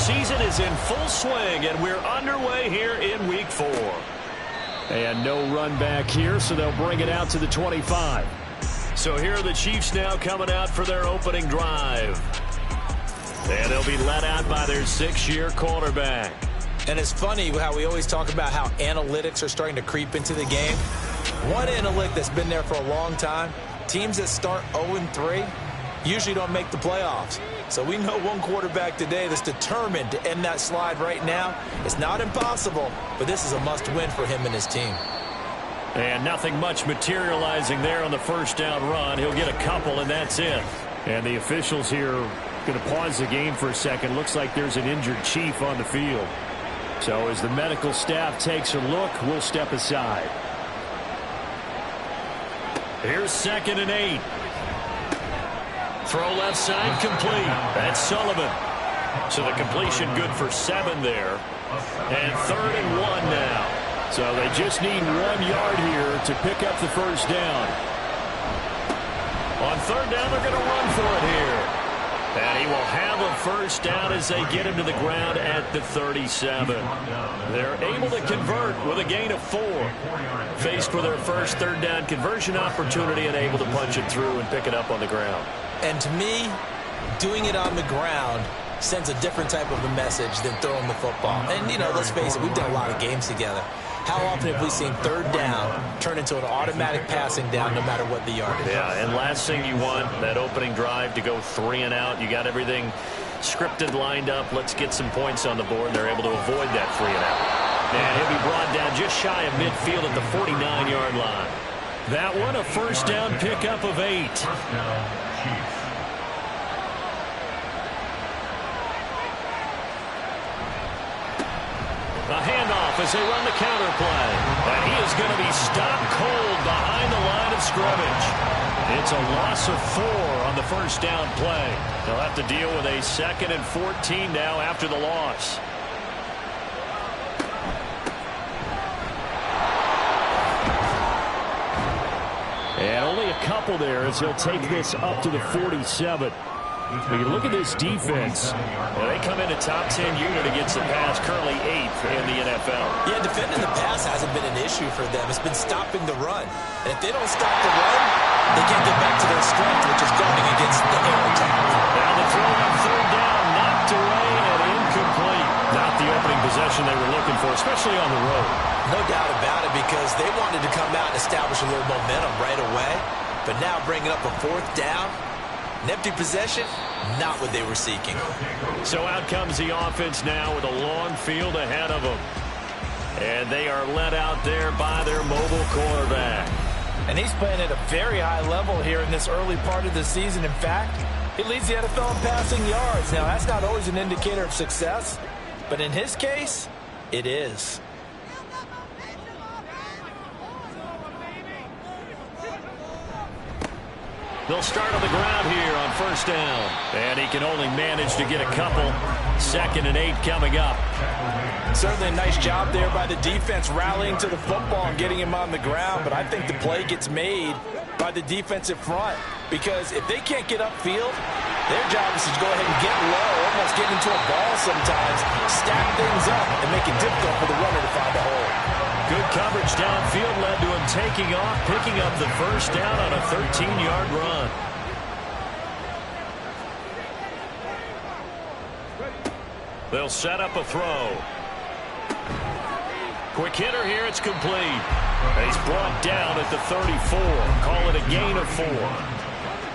season is in full swing, and we're underway here in Week 4. And no run back here, so they'll bring it out to the 25. So here are the Chiefs now coming out for their opening drive. And they'll be led out by their 6-year quarterback. And it's funny how we always talk about how analytics are starting to creep into the game. One analytic that's been there for a long time, teams that start 0-3 usually don't make the playoffs. So we know one quarterback today that's determined to end that slide right now. It's not impossible, but this is a must-win for him and his team. And nothing much materializing there on the first down run. He'll get a couple, and that's it. And the officials here going to pause the game for a second. Looks like there's an injured Chief on the field. So as the medical staff takes a look, we'll step aside. Here's 2nd and 8. Throw left side complete. That's Sullivan. So the completion good for 7 there. And 3rd and 1 now. So they just need 1 yard here to pick up the first down. On 3rd down, they're going to run for it here. And he will have a first down as they get him to the ground at the 37. They're able to convert with a gain of 4. Faced with their first 3rd down conversion opportunity and able to punch it through and pick it up on the ground. And to me, doing it on the ground sends a different type of a message than throwing the football. And, you know, let's face it, we've done a lot of games together. How often have we seen 3rd down turn into an automatic passing down no matter what the yardage? Yeah, and last thing you want, that opening drive to go 3 and out. You got everything scripted, lined up. Let's get some points on the board, and they're able to avoid that 3 and out. And he'll be brought down just shy of midfield at the 49-yard line. That one, a first down pickup of 8. A handoff as they run the counter play. And he is going to be stopped cold behind the line of scrimmage. It's a loss of 4 on the first down play. They'll have to deal with a 2nd and 14 now after the loss. And only a couple there as he'll take this up to the 47. We can look at this defense. Well, they come in a top 10 unit against the pass, currently 8th in the NFL. Yeah, defending the pass hasn't been an issue for them. It's been stopping the run. And if they don't stop the run, they can't get back to their strength, which is guarding against the air attack. Now the throw on 3rd down, knocked away and incomplete. Not the opening possession they were looking for, especially on the road. No doubt about it, because they wanted to come out and establish a little momentum right away. But now bringing up a 4th down, an empty possession, not what they were seeking. So out comes the offense now with a long field ahead of them. And they are led out there by their mobile quarterback. And he's playing at a very high level here in this early part of the season. In fact, he leads the NFL in passing yards. Now, that's not always an indicator of success, but in his case, it is. They'll start on the ground here on first down. And he can only manage to get a couple. 2nd and 8 coming up. Certainly a nice job there by the defense rallying to the football and getting him on the ground. But I think the play gets made by the defensive front. Because if they can't get upfield, their job is to go ahead and get low, almost get into a ball sometimes, stack things up, and make it difficult for the runner to find a hole. Good coverage downfield led to him taking off, picking up the first down on a 13-yard run. They'll set up a throw. Quick hitter here, it's complete. And he's brought down at the 34. Call it a gain of 4.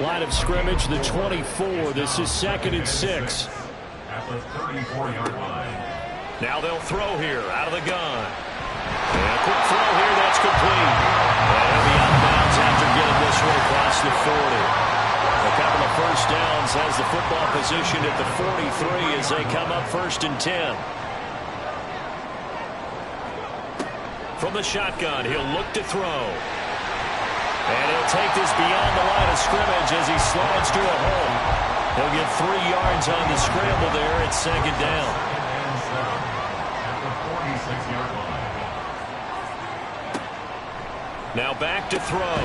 Line of scrimmage, the 24. This is 2nd and 6. At the 34-yard line. Now they'll throw here out of the gun. And a quick throw here, that's complete. And he'll be out of bounds after getting this one across the 40. A couple of first downs has the football position at the 43 as they come up 1st and 10. From the shotgun, he'll look to throw. And he'll take this beyond the line of scrimmage as he slides to a hole. He'll get 3 yards on the scramble there at 2nd down. At the 46-yard line. Now back to throw.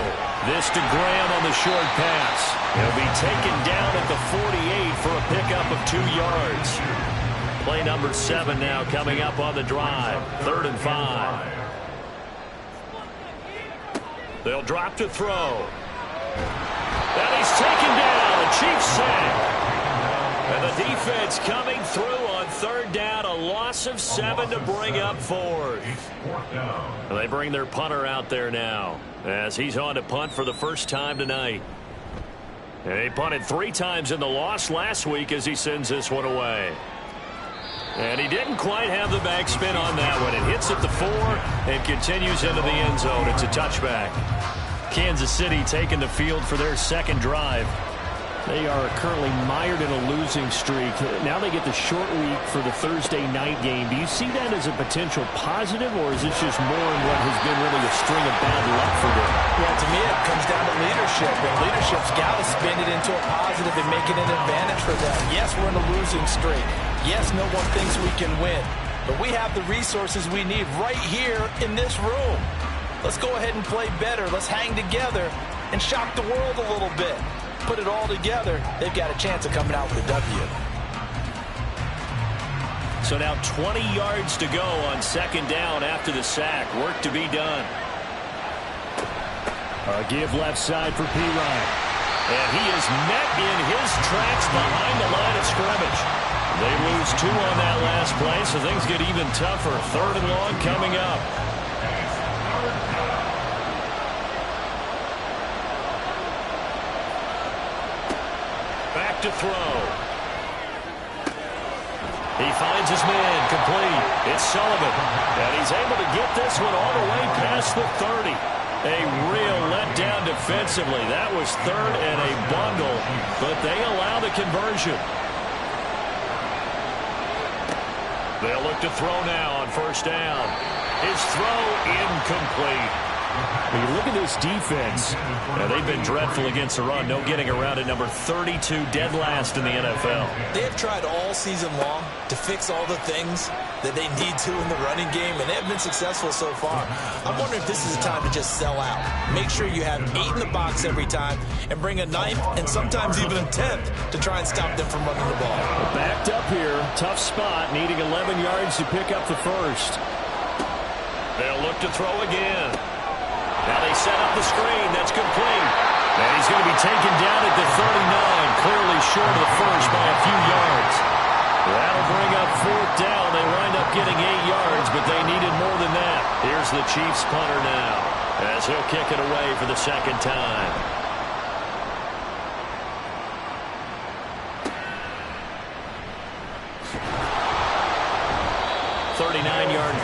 This to Graham on the short pass. He'll be taken down at the 48 for a pickup of 2 yards. Play number 7 now coming up on the drive. 3rd and 5. They'll drop to throw. And he's taken down. A Chiefs sack. And the defense coming through on 3rd down. A loss of 7 to bring up 4th. And they bring their punter out there now as he's on to punt for the first time tonight. And he punted 3 times in the loss last week as he sends this one away. And he didn't quite have the backspin on that one. It hits at the 4 and continues into the end zone. It's a touchback. Kansas City taking the field for their second drive. They are currently mired in a losing streak. Now they get the short week for the Thursday night game. Do you see that as a potential positive, or is this just more in what has been really a string of bad luck for them? Yeah, to me it comes down to leadership, and leadership's got to spin it into a positive and make it an advantage for them. Yes, we're in a losing streak. Yes, no one thinks we can win, but we have the resources we need right here in this room. Let's go ahead and play better. Let's hang together and shock the world a little bit. Put it all together, they've got a chance of coming out with a W. So now 20 yards to go on 2nd down after the sack. Work to be done. A give left side for Perine. And he is met in his tracks behind the line of scrimmage. They lose 2 on that last play, so things get even tougher. 3rd and long coming up. To throw. He finds his man complete. It's Sullivan. And he's able to get this one all the way past the 30. A real letdown defensively. That was 3rd and a bundle, but they allow the conversion. They'll look to throw now on 1st down. His throw incomplete. When you look at this defense, they've been dreadful against the run. No getting around at number 32, dead last in the NFL. They have tried all season long to fix all the things that they need to in the running game, and they have been successful so far. I'm wondering if this is a time to just sell out. Make sure you have 8 in the box every time and bring a 9th and sometimes even a 10th to try and stop them from running the ball. Backed up here. Tough spot. Needing 11 yards to pick up the first. They'll look to throw again. Now they set up the screen. That's complete. And he's going to be taken down at the 39, clearly short of the first by a few yards. That'll bring up 4th down. They wind up getting 8 yards, but they needed more than that. Here's the Chiefs punter now as he'll kick it away for the 2nd time.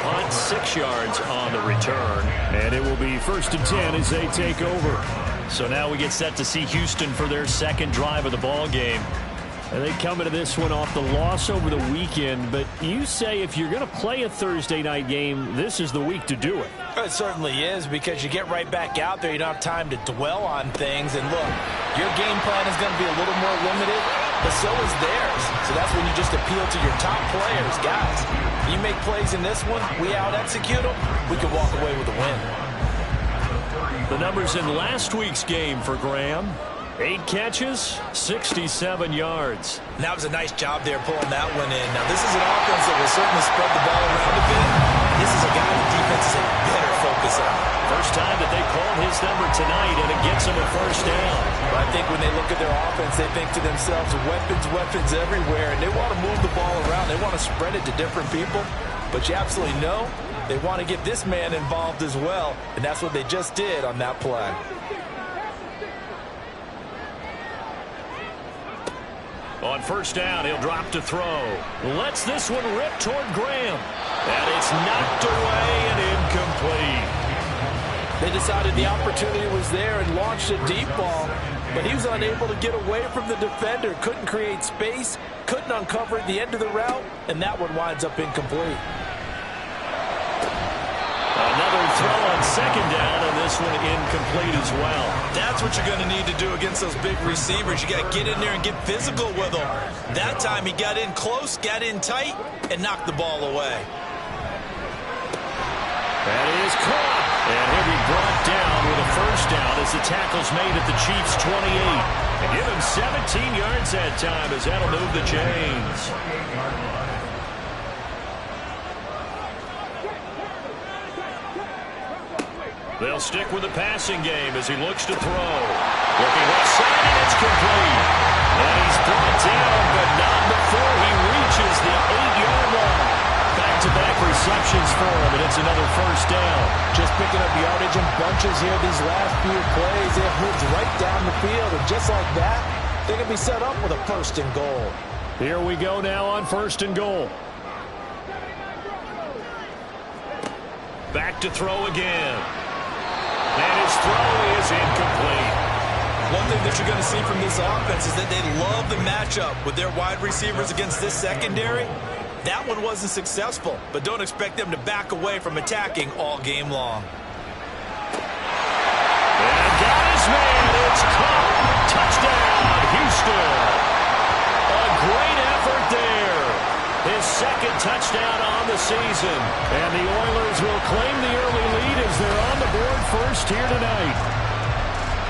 Punt, 6 yards on the return. And it will be 1st and 10 as they take over. So now we get set to see Houston for their 2nd drive of the ball game. And they come into this one off the loss over the weekend. But you say if you're going to play a Thursday night game, this is the week to do it. It certainly is, because you get right back out there. You don't have time to dwell on things. And look, your game plan is going to be a little more limited, but so is theirs. So that's when you just appeal to your top players. Guys, you make plays in this one, we out-execute them, we can walk away with a win. The numbers in last week's game for Graham: 8 catches, 67 yards. And that was a nice job there pulling that one in. Now, this is an offense that will certainly spread the ball around a bit. This is a guy the defense is better focus on. First time that they called his number tonight, and it gets him a 1st down. But I think when they look at their offense, they think to themselves, weapons, weapons everywhere, and they want to move the ball around. They want to spread it to different people. But you absolutely know they want to get this man involved as well, and that's what they just did on that play. On 1st down, he'll drop to throw. Lets this one rip toward Graham. And it's knocked away and incomplete. They decided the opportunity was there and launched a deep ball, but he was unable to get away from the defender. Couldn't create space, couldn't uncover at the end of the route, and that one winds up incomplete. Another throw on 2nd down, and this one incomplete as well. That's what you're going to need to do against those big receivers. You got to get in there and get physical with them. That time he got in close, got in tight, and knocked the ball away. That is caught. And he'll be brought down with a 1st down as the tackle's made at the Chiefs' 28. And give him 17 yards that time as that'll move the chains. They'll stick with the passing game as he looks to throw. Looking left side, and it's complete. And he's brought down, but not before he reaches the 8-yard line. Back-to-back receptions for him, and it's another first down. Just picking up yardage in bunches here these last few plays. They have moved right down the field, and just like that, they can be set up with a first and goal. Here we go now on first and goal. Back to throw again. And his throw is incomplete. One thing that you're going to see from this offense is that they love the matchup with their wide receivers against this secondary. That one wasn't successful, but don't expect them to back away from attacking all game long. And got his man. It's caught. Touchdown, Houston. A great effort there. His second touchdown on the season. And the Oilers will claim the early lead as they're on the board first here tonight.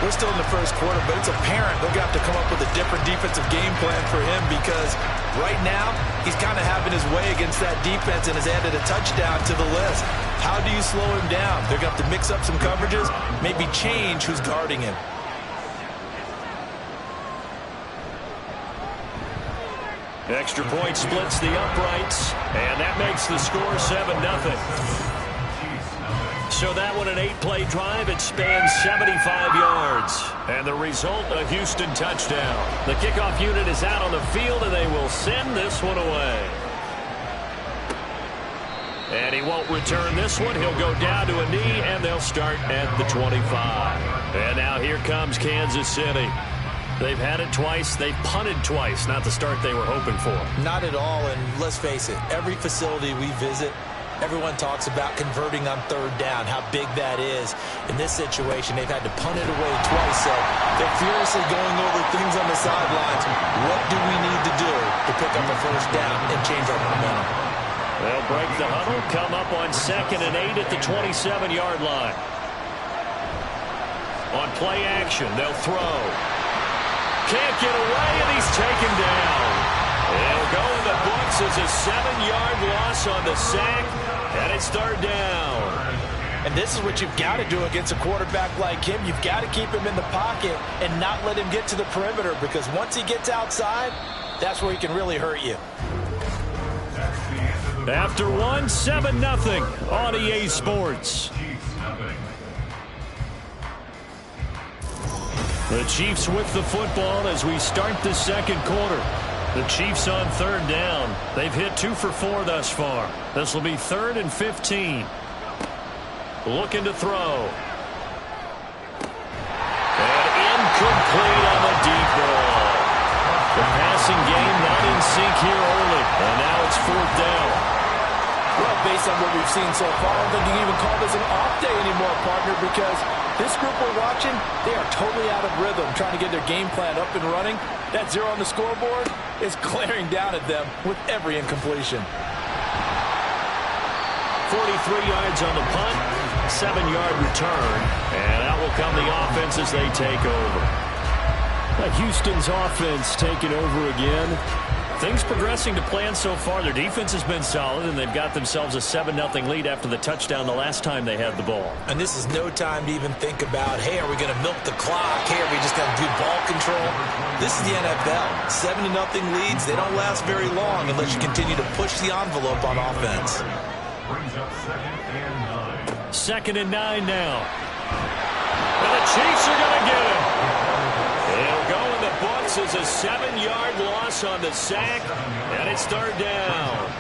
We're still in the first quarter, but it's apparent they're going to have to come up with a different defensive game plan for him because right now he's kind of having his way against that defense and has added a touchdown to the list. How do you slow him down? They're going to have to mix up some coverages, maybe change who's guarding him. Extra point splits the uprights, and that makes the score 7-0. So that one, an 8-play drive. It spans 75 yards. And the result, a Houston touchdown. The kickoff unit is out on the field, and they will send this one away. And he won't return this one. He'll go down to a knee, and they'll start at the 25. And now here comes Kansas City. They've had it twice. They've punted twice. Not the start they were hoping for. Not at all, and let's face it, every facility we visit, everyone talks about converting on third down, how big that is. In this situation, they've had to punt it away twice, so they're furiously going over things on the sidelines. What do we need to do to pick up a first down and change our momentum? They'll break the huddle, come up on 2nd and 8 at the 27-yard line. On play action, they'll throw. Can't get away, and he's taken down. It'll go in the books as a 7-yard loss on the sack, and it's third down. And this is what you've got to do against a quarterback like him. You've got to keep him in the pocket and not let him get to the perimeter, because once he gets outside, that's where he can really hurt you. After one, 7-0 on EA Sports. The Chiefs with the football as we start the second quarter. The Chiefs on third down. They've hit 2 for 4 thus far. This will be 3rd and 15. Looking to throw. And incomplete on the deep ball. The passing game not in sync here early. And now it's 4th down. Well, based on what we've seen so far, I don't think you can even call this an off day anymore, partner, because this group we're watching, they are totally out of rhythm, trying to get their game plan up and running. That 0 on the scoreboard is glaring down at them with every incompletion. 43 yards on the punt, 7-yard return, and out will come the offense as they take over. Houston's offense taking over again. Things progressing to plan so far. Their defense has been solid, and they've got themselves a 7-0 lead after the touchdown the last time they had the ball. And this is no time to even think about, hey, are we going to milk the clock? Hey, are we just going to do ball control? This is the NFL. 7-0 leads, they don't last very long unless you continue to push the envelope on offense. Brings up 2nd and 9. 2nd and 9 now. And the Chiefs are going to get him. It'll go in the books as a 7-yard loss on the sack, and it's third down.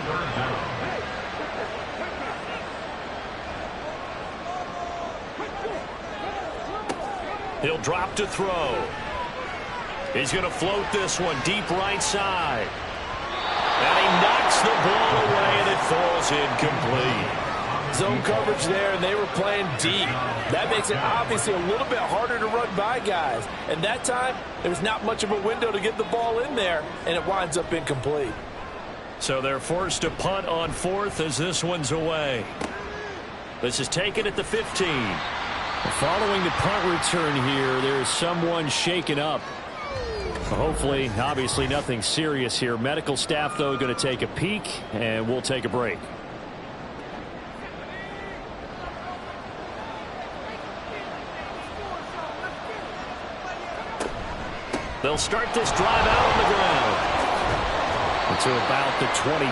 He'll drop to throw. He's going to float this one deep right side. And he knocks the ball away, and it falls incomplete. Zone coverage there, and they were playing deep. That makes it obviously a little bit harder to run by guys. And that time, there's not much of a window to get the ball in there, and it winds up incomplete. So they're forced to punt on 4th as this one's away. This is taken at the 15. Following the punt return here, there's someone shaken up. Hopefully, obviously nothing serious here. Medical staff, though, going to take a peek, and we'll take a break. They'll start this drive out on the ground. To about the 23.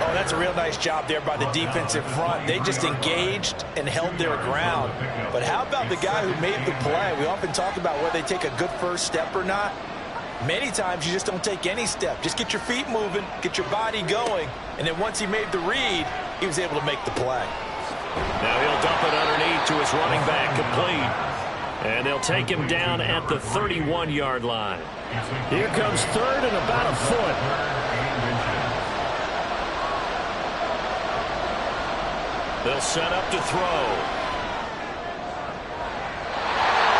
Oh, that's a real nice job there by the defensive front. They just engaged and held their ground. But how about the guy who made the play? We often talk about whether they take a good first step or not. Many times you just don't take any step. Just get your feet moving, get your body going, and then once he made the read, he was able to make the play. Now he'll dump it underneath to his running back, complete. And they'll take him down at the 31-yard line. Here comes third and about a foot. They'll set up to throw.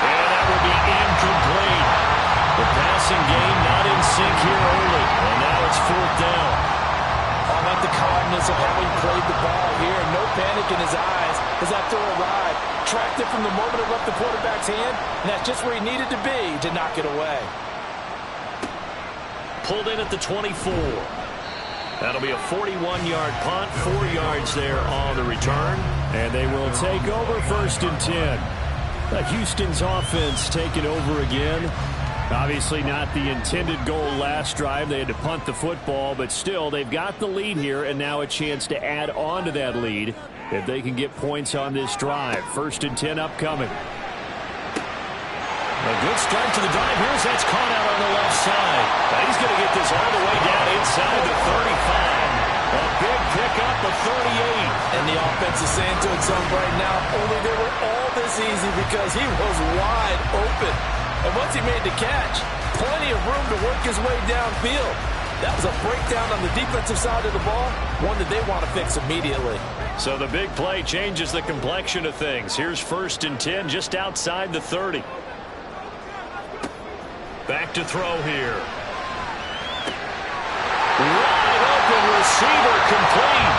And that will be incomplete. The passing game not in sync here early. And now it's fourth down. I like the calmness of how he played the ball here. No panic in his eyes as that throw arrived. Tracked it from the moment it left the quarterback's hand, and that's just where he needed to be to knock it away. Pulled in at the 24. That'll be a 41-yard punt, 4 yards there on the return. And they will take over first and 10. Houston's offense taking over again. Obviously not the intended goal last drive. They had to punt the football, but still they've got the lead here and now a chance to add on to that lead if they can get points on this drive. First and 10 upcoming. A good start to the drive. Here's that's caught out on the left side. Now he's going to get this all the way down inside the 35. A big pickup of 38. And the offense is saying to itself right now, only they were all this easy because he was wide open. And once he made the catch, plenty of room to work his way downfield. That was a breakdown on the defensive side of the ball, one that they want to fix immediately. So the big play changes the complexion of things. Here's first and 10 just outside the 30. Back to throw here. Wide open receiver complete.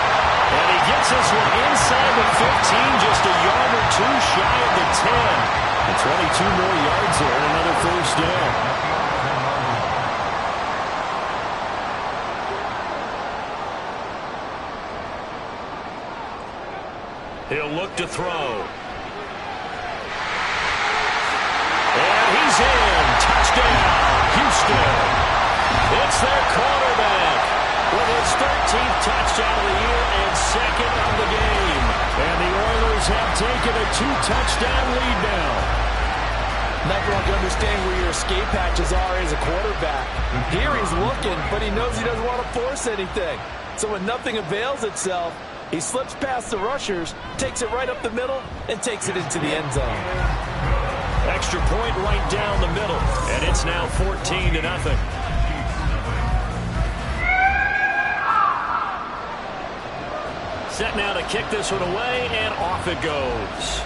And he gets this one inside the 15, just a yard or two shy of the 10. And 22 more yards there and another first down. He'll look to throw. And he's in. Touchdown, Houston. It's their quarterback with his 13th touchdown of the year and second of the game. And the Oilers have taken a 2-touchdown lead now. Everyone can understand where your escape hatches are as a quarterback. Here he's looking, but he knows he doesn't want to force anything. So when nothing avails itself, he slips past the rushers, takes it right up the middle, and takes it into the end zone. Extra point right down the middle, and it's now 14-0. Set now to kick this one away, and off it goes.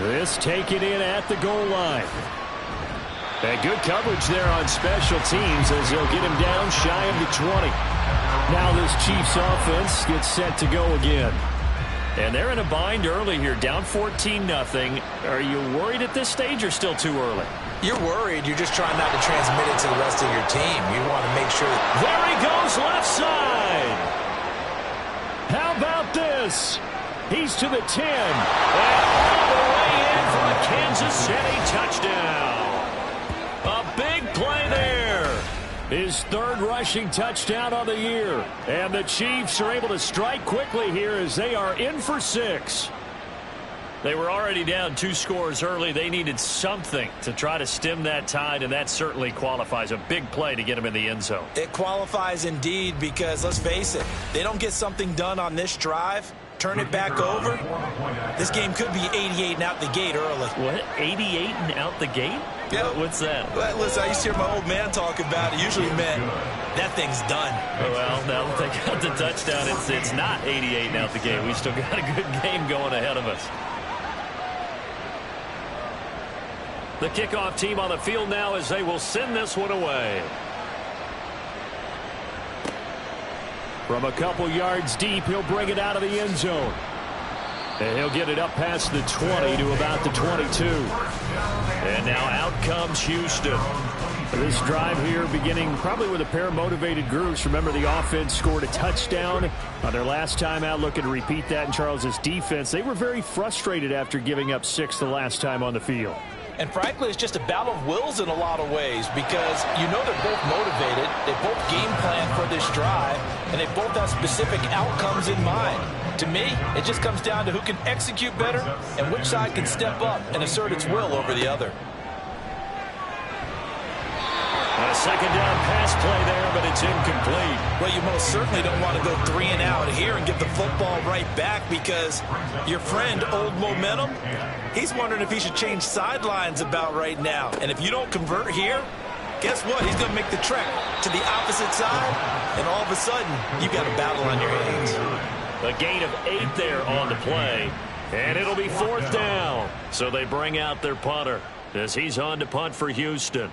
This taken in at the goal line. And good coverage there on special teams as they'll get him down shy of the 20. Now this Chiefs offense gets set to go again. And they're in a bind early here, down 14-0. Are you worried at this stage or still too early? You're worried. You're just trying not to transmit it to the rest of your team. You want to make sure. There he goes, left side. How about this? He's to the 10. And all the way in for the Kansas City touchdown. A big play there. His third rushing touchdown on the year. And the Chiefs are able to strike quickly here as they are in for 6. They were already down 2 scores early. They needed something to try to stem that tide, and that certainly qualifies. A big play to get them in the end zone. It qualifies indeed because, let's face it, they don't get something done on this drive, turn it back over, this game could be 88 and out the gate early. What? 88 and out the gate? Yeah. What's that? Well, listen, I used to hear my old man talk about it. Usually meant that thing's done. Well, now that they got the touchdown, it's not 88 and out the gate. We still got a good game going ahead of us. The kickoff team on the field now as they will send this one away. From a couple yards deep, he'll bring it out of the end zone. And he'll get it up past the 20 to about the 22. And now out comes Houston. This drive here beginning probably with a pair of motivated groups. Remember, the offense scored a touchdown on their last time out. Looking to repeat that in Charles's defense. They were very frustrated after giving up 6 the last time on the field. And frankly, it's just a battle of wills in a lot of ways because you know they're both motivated, they both game plan for this drive, and they both have specific outcomes in mind. To me, it just comes down to who can execute better and which side can step up and assert its will over the other. A second down pass play there, but it's incomplete. Well, you most certainly don't want to go 3 and out here and give the football right back because your friend, Old Momentum, he's wondering if he should change sidelines about right now. And if you don't convert here, guess what? He's going to make the trek to the opposite side, and all of a sudden, you've got a battle on your hands. A gain of 8 there on the play, and it'll be 4th down. So they bring out their punter as he's on to punt for Houston.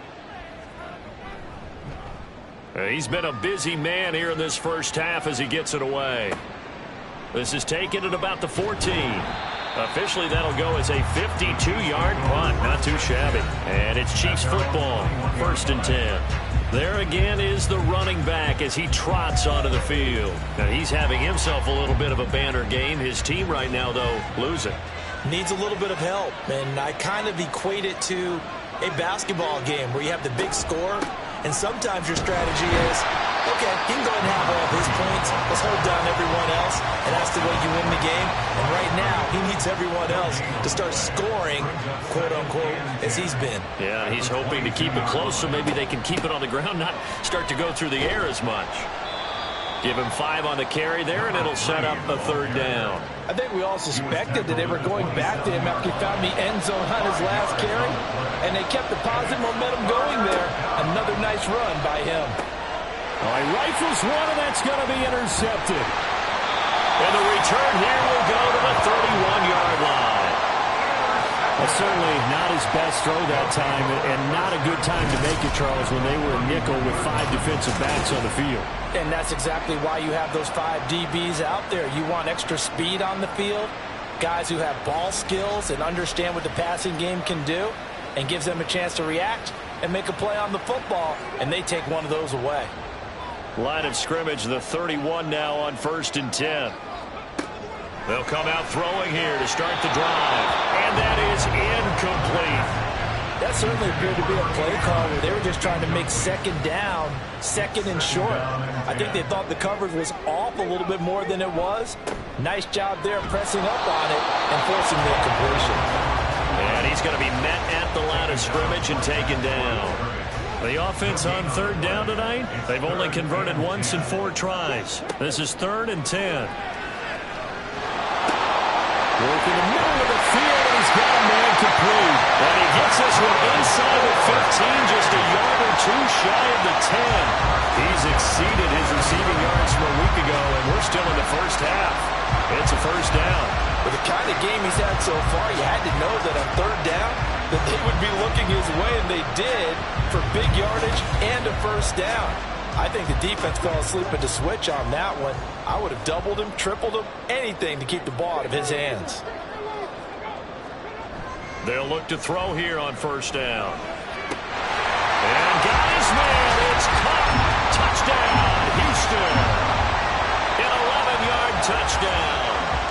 He's been a busy man here in this first half as he gets it away. This is taken at about the 14. Officially, that'll go as a 52-yard punt. Not too shabby. And it's Chiefs football, 1st and 10. There again is the running back as he trots onto the field. Now, he's having himself a little bit of a banner game. His team right now, though, losing. Needs a little bit of help, and I kind of equate it to a basketball game where you have the big score. And sometimes your strategy is, okay, he can go ahead and have all of his points. Let's hold down everyone else, and that's the way you win the game. And right now, he needs everyone else to start scoring, quote-unquote, as he's been. Yeah, he's hoping to keep it close so maybe they can keep it on the ground, not start to go through the air as much. Give him 5 on the carry there, and it'll set up a 3rd down. I think we all suspected that they were going back to him after he found the end zone on his last carry, and they kept the positive momentum going there. Another nice run by him. All right, rifles one, and that's going to be intercepted. And the return here will go to the 31-yard line. Well, certainly not his best throw that time, and not a good time to make it, Charles, when they were a nickel with 5 defensive backs on the field. And that's exactly why you have those 5 DBs out there. You want extra speed on the field, guys who have ball skills and understand what the passing game can do, and gives them a chance to react and make a play on the football, and they take one of those away. Line of scrimmage, the 31 now on 1st and 10. They'll come out throwing here to start the drive, and that is incomplete. That certainly appeared to be a play call where they were just trying to make 2nd down, 2nd and short. I think they thought the coverage was off a little bit more than it was. Nice job there pressing up on it and forcing the incompletion. And he's going to be met at the line of scrimmage and taken down. The offense on 3rd down tonight, they've only converted once in 4 tries. This is 3rd and 10. Work in the middle of the field, and he's got a man complete. And he gets this one inside the 15, just a yard or 2 shy of the 10. He's exceeded his receiving yards from a week ago, and we're still in the first half. It's a 1st down. With the kind of game he's had so far, you had to know that on 3rd down, that they would be looking his way, and they did, for big yardage and a 1st down. I think the defense fell asleep at the switch on that one. I would have doubled him, tripled him, anything to keep the ball out of his hands. They'll look to throw here on 1st down. And guys, man, it's caught. Touchdown, Houston. An 11-yard touchdown.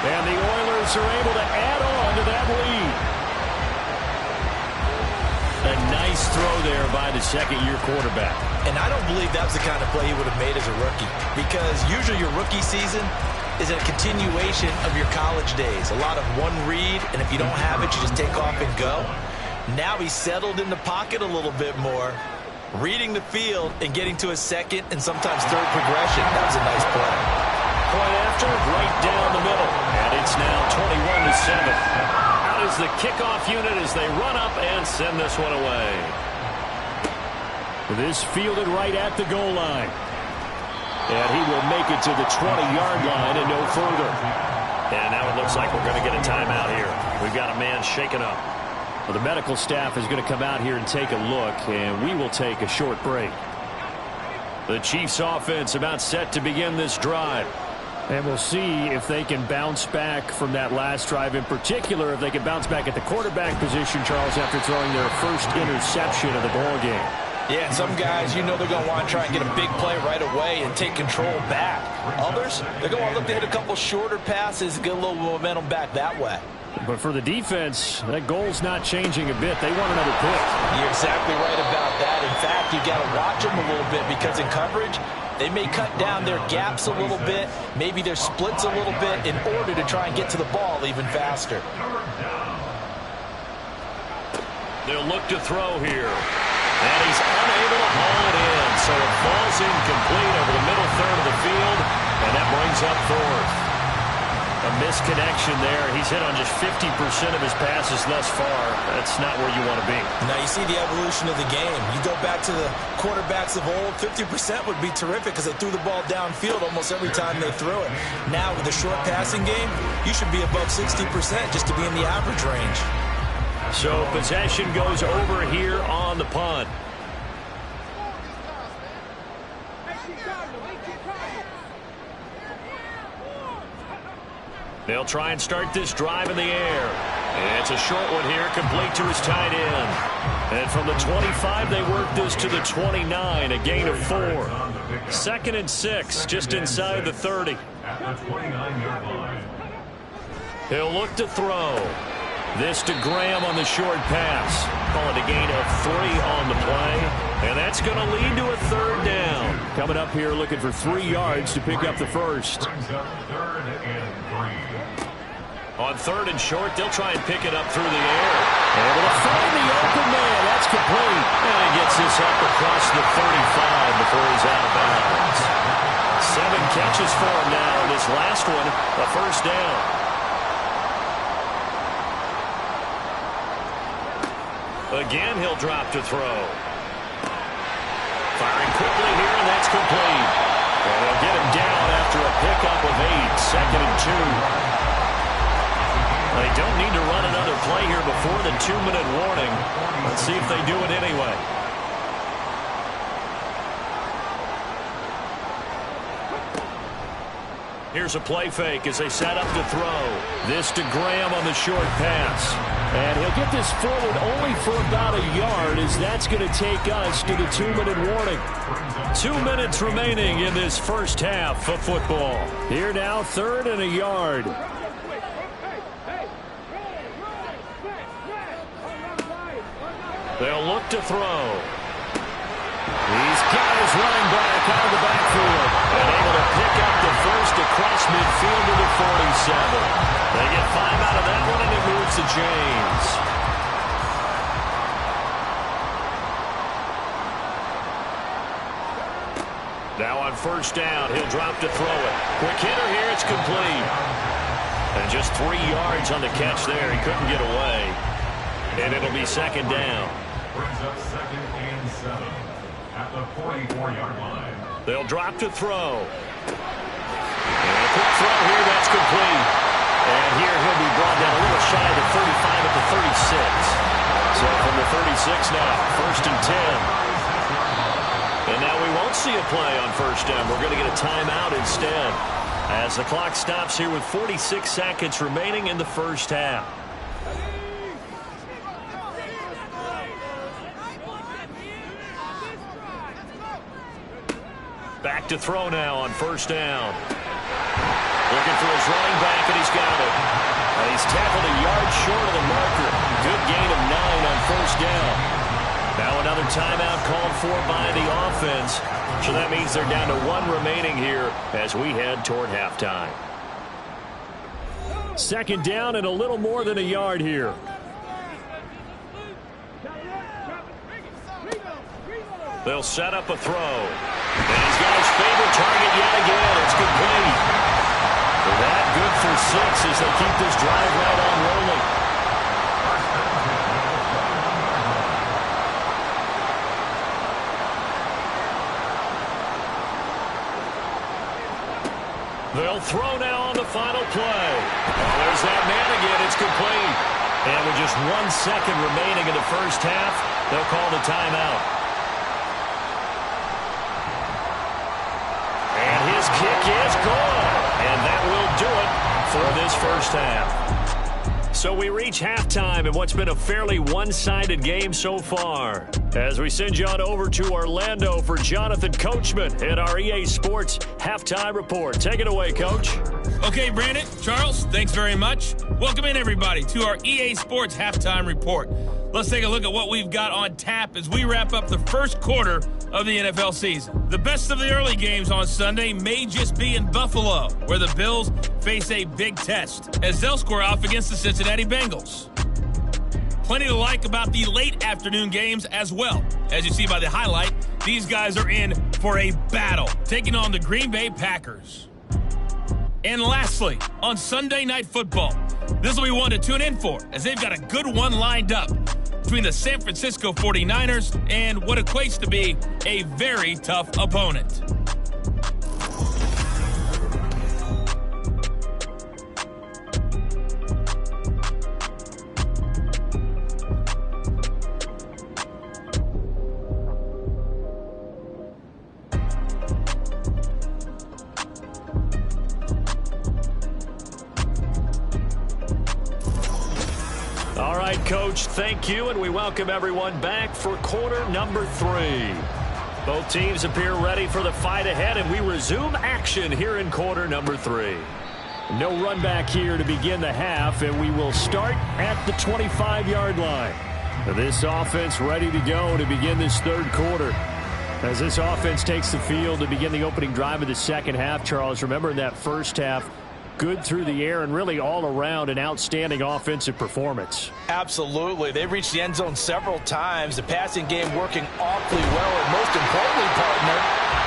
And the Oilers are able to add on to that lead. A nice throw there by the 2nd-year quarterback. And I don't believe that was the kind of play he would have made as a rookie, because usually your rookie season is a continuation of your college days. A lot of one read, and if you don't have it, you just take off and go. Now he's settled in the pocket a little bit more, reading the field and getting to a 2nd and sometimes 3rd progression. That was a nice play. Point after, right down the middle. And it's now 21-7. Out is the kickoff unit as they run up and send this one away. This fielded right at the goal line. And he will make it to the 20-yard line and no further. And now it looks like we're going to get a timeout here. We've got a man shaken up. Well, the medical staff is going to come out here and take a look, and we will take a short break. The Chiefs offense about set to begin this drive. And we'll see if they can bounce back from that last drive, in particular if they can bounce back at the quarterback position, Charles, after throwing their first interception of the ball game. Yeah, and some guys, you know they're going to want to try and get a big play right away and take control back. Others, they're going to look to hit a couple shorter passes, get a little momentum back that way. But for the defense, that goal's not changing a bit. They want another pick. You're exactly right about that. In fact, you've got to watch them a little bit because in coverage, they may cut down their gaps a little bit, maybe their splits a little bit in order to try and get to the ball even faster. They'll look to throw here. And he's unable to haul it in. So it falls incomplete over the middle third of the field. And that brings up fourth. A misconnection there. He's hit on just 50% of his passes thus far. That's not where you want to be. Now you see the evolution of the game. You go back to the quarterbacks of old, 50% would be terrific because they threw the ball downfield almost every time they threw it. Now with the short passing game, you should be above 60% just to be in the average range. So possession goes over here on the punt. They'll try and start this drive in the air. And it's a short one here, complete to his tight end. And from the 25, they work this to the 29, a gain of 4. 2nd and 6, just inside the 30. At the 29-yard line. He'll look to throw. This to Graham on the short pass. Call it a gain of 3 on the play. And that's going to lead to a 3rd down. Coming up here looking for 3 yards to pick up the first. Brings up 3rd and 3. On 3rd and short, they'll try and pick it up through the air. Able to find the open man. That's complete. And he gets this up across the 35 before he's out of bounds. 7 catches for him now. This last one, a first down. Again, he'll drop to throw. Firing quickly here, and that's complete. And they'll get him down after a pickup of 8. 2nd and 2. They don't need to run another play here before the 2-minute warning. Let's see if they do it anyway. Here's a play fake as they set up to throw. This to Graham on the short pass. And he'll get this forward only for about a yard, as that's going to take us to the 2-minute warning. 2 minutes remaining in this first half of football. Here now, 3rd and a yard. They'll look to throw. He's got his running back out of the backfield. And able to pick up the first across midfield to the 47. They get 5 out of that one, and it moves to James. Now on first down, he'll drop to throw it. Quick hitter here, it's complete. And just 3 yards on the catch there. He couldn't get away. And it'll be 2nd down. Brings up 2nd and 7 at the 44-yard line. They'll drop to throw. And a quick throw here, that's complete. And here he'll be brought down a little shy of the 35 at the 36. So from the 36 now, 1st and 10. And now we won't see a play on first down. We're going to get a timeout instead, as the clock stops here with 46 seconds remaining in the first half. Back to throw now on first down. Looking for his running back, and he's got it. And he's tackled a yard short of the marker. Good gain of 9 on first down. Now another timeout called for by the offense. So that means they're down to 1 remaining here as we head toward halftime. 2nd down and a little more than a yard here. They'll set up a throw. And he's got his favorite target yet again. It's complete. That good for 6 as they keep this drive right on rolling. They'll throw now on the final play. Oh, there's that man again. It's complete. And with just 1 second remaining in the first half, they'll call the timeout. His kick is good, and that will do it for this first half. So we reach halftime in what's been a fairly one-sided game so far. As we send you on over to Orlando for Jonathan Coachman at our EA Sports Halftime Report. Take it away, Coach. Okay, Brandon, Charles, thanks very much. Welcome in, everybody, to our EA Sports Halftime Report. Let's take a look at what we've got on tap as we wrap up the first quarter of the NFL season. The best of the early games on Sunday may just be in Buffalo, where the Bills face a big test as they'll square off against the Cincinnati Bengals. Plenty to like about the late afternoon games as well. As you see by the highlight, these guys are in for a battle, taking on the Green Bay Packers. And lastly, on Sunday Night Football, this will be one to tune in for, as they've got a good one lined up between the San Francisco 49ers and what equates to be a very tough opponent. All right, Coach, thank you, and we welcome everyone back for quarter number 3. Both teams appear ready for the fight ahead, and we resume action here in quarter number 3. No run back here to begin the half, and we will start at the 25-yard line. This offense ready to go to begin this third quarter. As this offense takes the field to begin the opening drive of the second half, Charles, remember in that first half, good through the air and really all around an outstanding offensive performance. Absolutely. They reached the end zone several times. The passing game working awfully well, and most importantly, partner,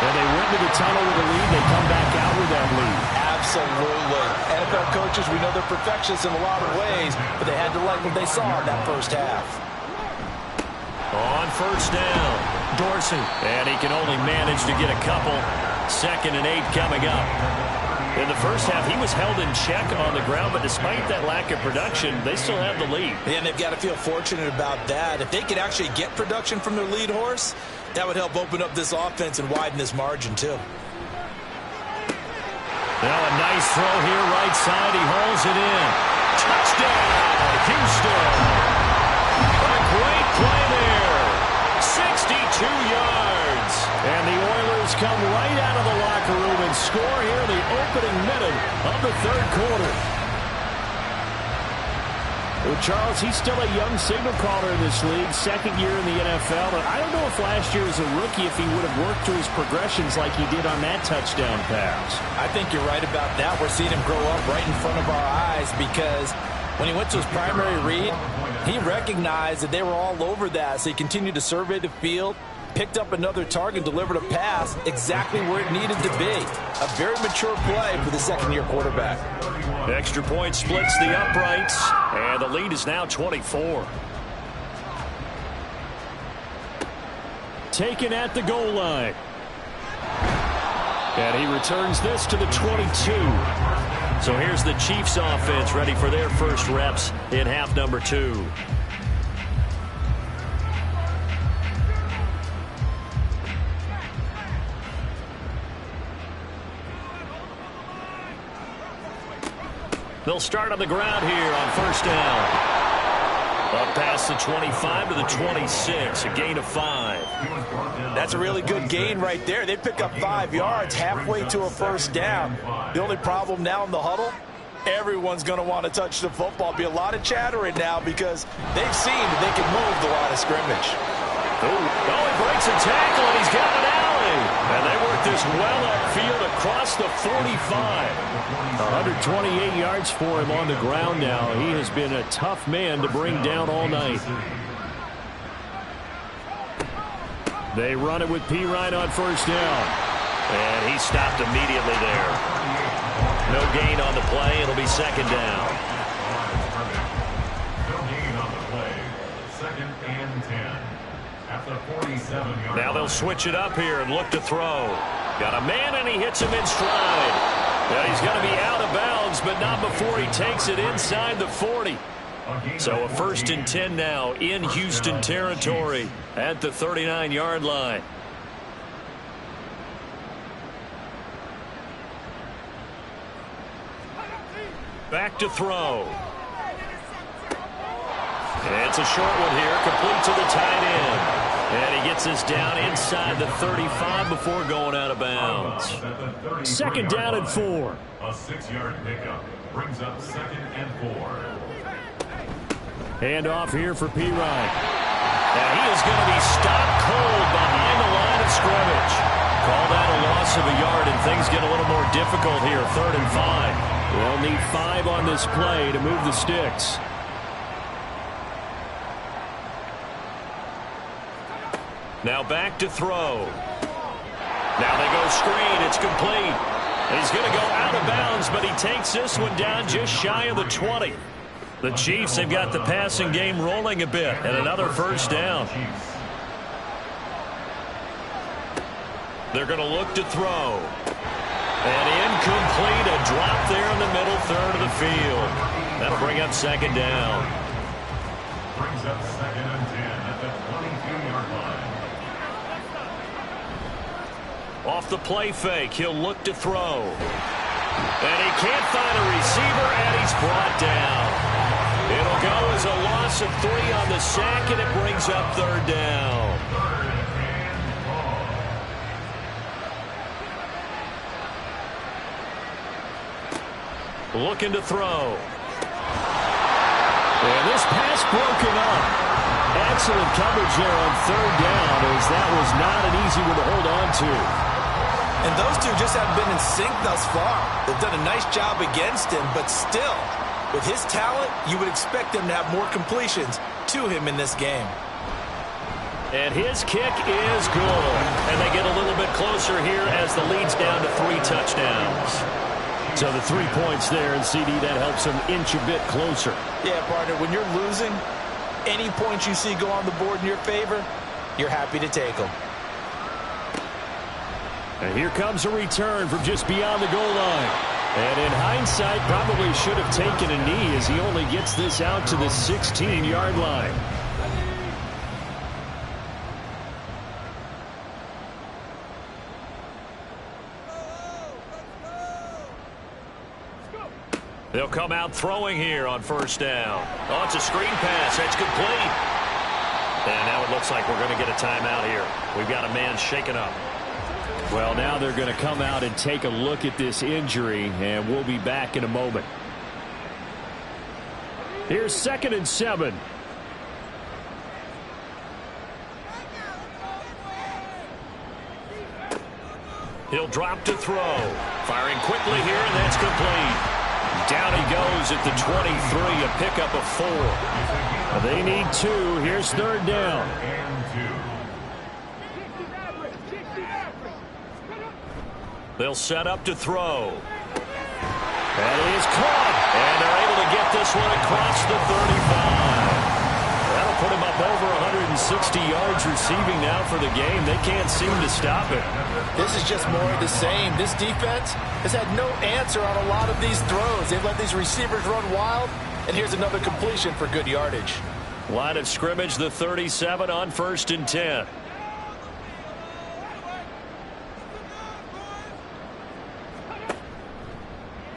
and they went to the tunnel with a lead. They come back out with that lead. Absolutely. NFL coaches, we know they're perfectionists in a lot of ways, but they had to like what they saw in that first half. On first down, Dorsey. And he can only manage to get a couple. 2nd and 8 coming up. In the first half, he was held in check on the ground, but despite that lack of production, they still have the lead. And they've got to feel fortunate about that. If they could actually get production from their lead horse, that would help open up this offense and widen this margin, too. Now a nice throw here, right side. He hauls it in. Touchdown, Houston. A great play there. 62 yards. And the Oilers come right out of the locker room and score here in the opening minute of the third quarter. Well, Charles, he's still a young signal caller in this league, 2nd year in the NFL. But I don't know if last year as a rookie if he would have worked through his progressions like he did on that touchdown pass. I think you're right about that. We're seeing him grow up right in front of our eyes because when he went to his primary read, he recognized that they were all over that, so he continued to survey the field, picked up another target, delivered a pass exactly where it needed to be. A very mature play for the second-year quarterback. Extra point splits the uprights, and the lead is now 24. Taken at the goal line. And he returns this to the 22. So here's the Chiefs offense ready for their first reps in half number 2. They'll start on the ground here on first down. Up past the 25 to the 26, a gain of 5. That's a really good gain right there. They pick up 5 yards halfway to a first down. The only problem now in the huddle, everyone's going to want to touch the football. Be a lot of chattering now because they've seen that they can move the line of scrimmage. Oh, he breaks a tackle, and he's got an alley. And they work this well upfield across the 45. 128 yards for him on the ground now. He has been a tough man to bring down all night. They run it with Pirine on first down. And he stopped immediately there. No gain on the play. It'll be second down. No gain on the play. 2nd and 10. At the 47-yard Now they'll switch it up here and look to throw. Got a man, and he hits him in stride. Now he's going to be out of bounds, but not before he takes it inside the 40. So a 1st and 10 now in Houston territory at the 39-yard line. Back to throw. It's a short one here, complete to the tight end. And he gets this down inside the 35 before going out of bounds. Second down and 4. A 6-yard pickup brings up 2nd and 4. Hand off here for P. Ryan. And he is going to be stopped cold behind the line of scrimmage. Call that a loss of a yard, and things get a little more difficult here. 3rd and 5. They'll need 5 on this play to move the sticks. Now back to throw. Now they go screen. It's complete. He's going to go out of bounds, but he takes this one down just shy of the 20. The Chiefs have got the passing game rolling a bit, and another first down. They're going to look to throw. And incomplete, a drop there in the middle third of the field. That'll bring up 2nd down. Brings up 2nd and 10 at the 22-yard line. Off the play fake, he'll look to throw. And he can't find a receiver, and he's brought down. It'll go as a loss of 3 on the sack, and it brings up 3rd down. Looking to throw. And this pass broken up. Excellent coverage there on 3rd down, as that was not an easy one to hold on to. And those two just haven't been in sync thus far. They've done a nice job against him, but still, with his talent, you would expect him to have more completions to him in this game. And his kick is good. And they get a little bit closer here as the lead's down to 3 touchdowns. So the 3 points there, and CD, that helps him inch a bit closer. Yeah, partner, when you're losing, any points you see go on the board in your favor, you're happy to take them. And here comes a return from just beyond the goal line. And in hindsight, probably should have taken a knee as he only gets this out to the 16-yard line. They'll come out throwing here on 1st down. Oh, it's a screen pass. That's complete. And now it looks like we're going to get a timeout here. We've got a man shaken up. Well, now they're going to come out and take a look at this injury, and we'll be back in a moment. Here's 2nd and 7. He'll drop to throw. Firing quickly here, and that's complete. Down he goes at the 23, a pickup of 4. They need 2. Here's 3rd down. They'll set up to throw. That is caught. And they're able to get this one across the 35. That'll put him up over 160 yards receiving now for the game. They can't seem to stop it. This is just more of the same. This defense has had no answer on a lot of these throws. They've let these receivers run wild, and here's another completion for good yardage. Line of scrimmage, the 37 on 1st and 10.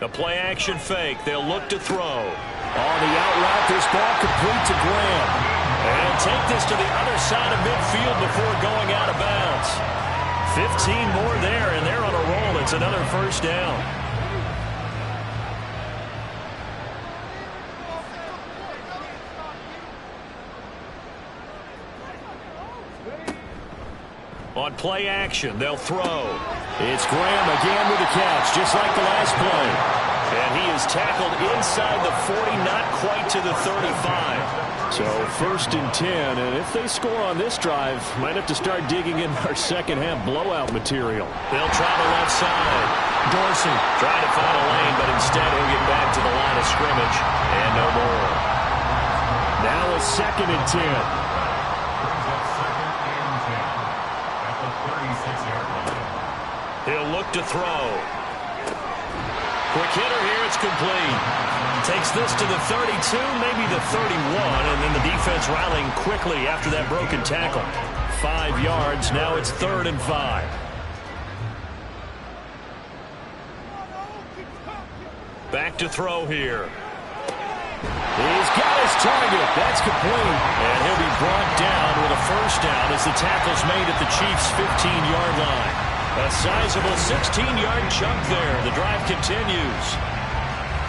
A play-action fake. They'll look to throw. On the out route, this ball complete to Graham. And take this to the other side of midfield before going out of bounds. 15 more there, and they're on a roll. It's another 1st down. On play action, they'll throw. It's Graham again with the catch, just like the last play. And he is tackled inside the 40, not quite to the 35. So 1st and 10, and if they score on this drive, might have to start digging in our second-half blowout material. They'll try the left side. Dorsey trying to find a lane, but instead he'll get back to the line of scrimmage, and no more. Now a 2nd and 10. He'll look to throw. Quick hitter here, it's complete. Takes this to the 32, maybe the 31, and then the defense rallying quickly after that broken tackle. 5 yards, now it's 3rd and 5. Back to throw here. He's got his target. That's complete. And he'll be brought down with a first down as the tackle's made at the Chiefs' 15-yard line. A sizable 16-yard chunk there. The drive continues.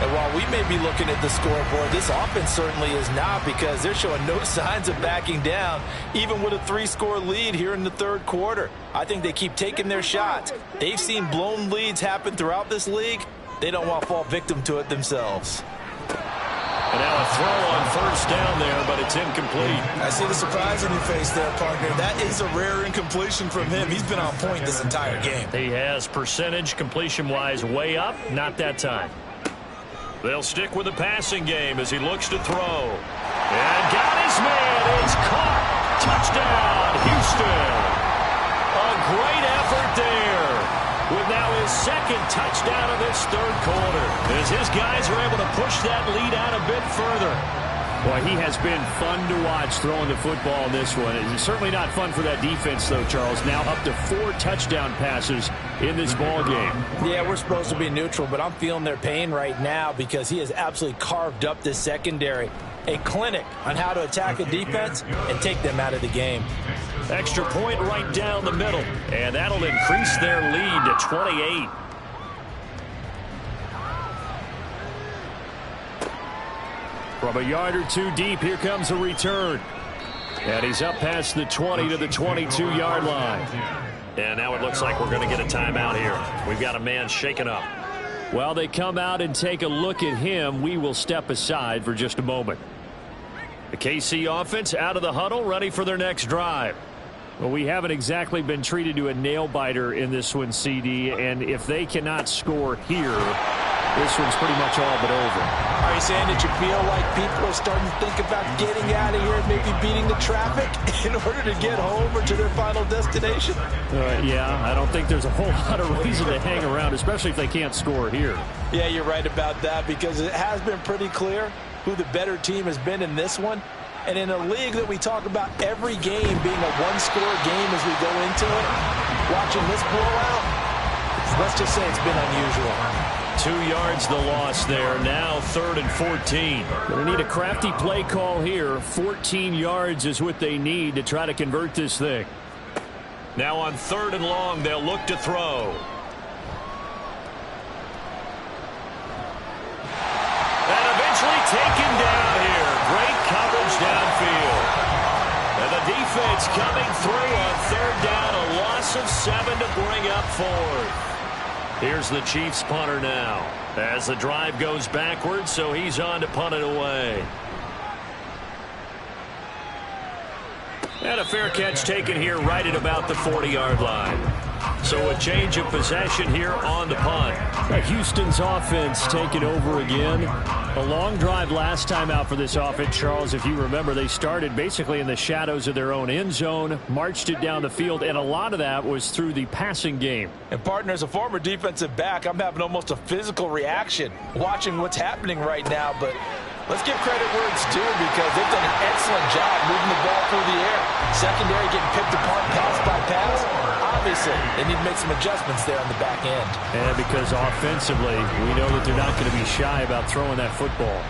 And while we may be looking at the scoreboard, this offense certainly is not, because they're showing no signs of backing down, even with a 3-score lead here in the third quarter. I think they keep taking their shots. They've seen blown leads happen throughout this league. They don't want to fall victim to it themselves. And now a throw on first down there, but it's incomplete. I see the surprise on your face there, partner. That is a rare incompletion from him. He's been on point this entire game. He has percentage completion-wise way up. Not that time. They'll stick with the passing game as he looks to throw. And got his man. It's caught. Touchdown, Houston. A great effort there. With now his second touchdown of this third quarter, as his guys are able to push that lead out a bit further. Boy, he has been fun to watch throwing the football in this one. It's certainly not fun for that defense, though, Charles. Now up to 4 touchdown passes in this ball game. Yeah, we're supposed to be neutral, but I'm feeling their pain right now because he has absolutely carved up this secondary. A clinic on how to attack a defense and take them out of the game. Extra point right down the middle, and that'll increase their lead to 28. From a yard or two deep, here comes a return. And he's up past the 20 to the 22-yard line. And now it looks like we're going to get a timeout here. We've got a man shaken up. While they come out and take a look at him, we will step aside for just a moment. The KC offense out of the huddle, ready for their next drive. Well, we haven't exactly been treated to a nail-biter in this one, CD, and if they cannot score here, this one's pretty much all but over. Are you saying that you feel like people are starting to think about getting out of here and maybe beating the traffic in order to get home or to their final destination? Yeah, I don't think there's a whole lot of reason to hang around, especially if they can't score here. Yeah, you're right about that, because it has been pretty clear who the better team has been in this one. And in a league that we talk about every game being a one-score game as we go into it, watching this blowout, let's just say it's been unusual. 2 yards the loss there. Now 3rd and 14. Going to need a crafty play call here. 14 yards is what they need to try to convert this thing. Now on 3rd and long, they'll look to throw. And eventually taken down here. Great coverage downfield. And the defense coming through on 3rd down. A loss of 7 to bring up 4th. Here's the Chiefs punter now as the drive goes backwards, so he's on to punt it away. And a fair catch taken here right at about the 40-yard line. So a change of possession here on the punt. Houston's offense taking over again. A long drive last time out for this offense, Charles. If you remember, they started basically in the shadows of their own end zone, marched it down the field, and a lot of that was through the passing game. And partner, as a former defensive back, I'm having almost a physical reaction watching what's happening right now. But let's give credit where it's due, because they've done an excellent job moving the ball through the air. Secondary getting picked apart pass by pass. Obviously, they need to make some adjustments there on the back end. And because offensively, we know that they're not going to be shy about throwing that football.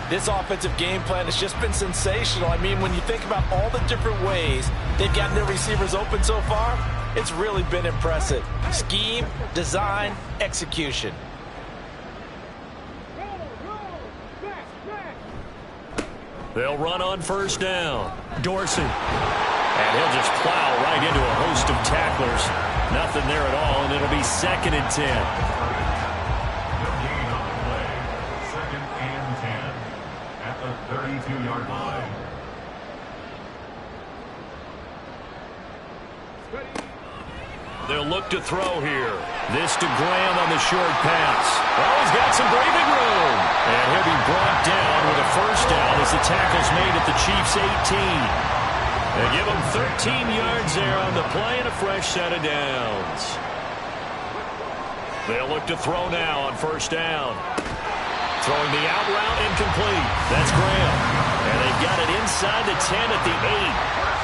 This offensive game plan has just been sensational. I mean, when you think about all the different ways they've gotten their receivers open so far, it's really been impressive. Scheme, design, execution. They'll run on first down. Dorsey. And he'll just plow right into a host of tacklers. Nothing there at all, and it'll be 2nd and 10. No gain on the play. 2nd and 10 at the 32-yard line. They'll look to throw here. This to Graham on the short pass. Oh, he's got some breathing room. And he'll be brought down with a first down as the tackle's made at the Chiefs' 18. They give him 13 yards there on the play and a fresh set of downs. They'll look to throw now on first down. Throwing the out route incomplete. That's Graham. And they've got it inside the 10 at the 8.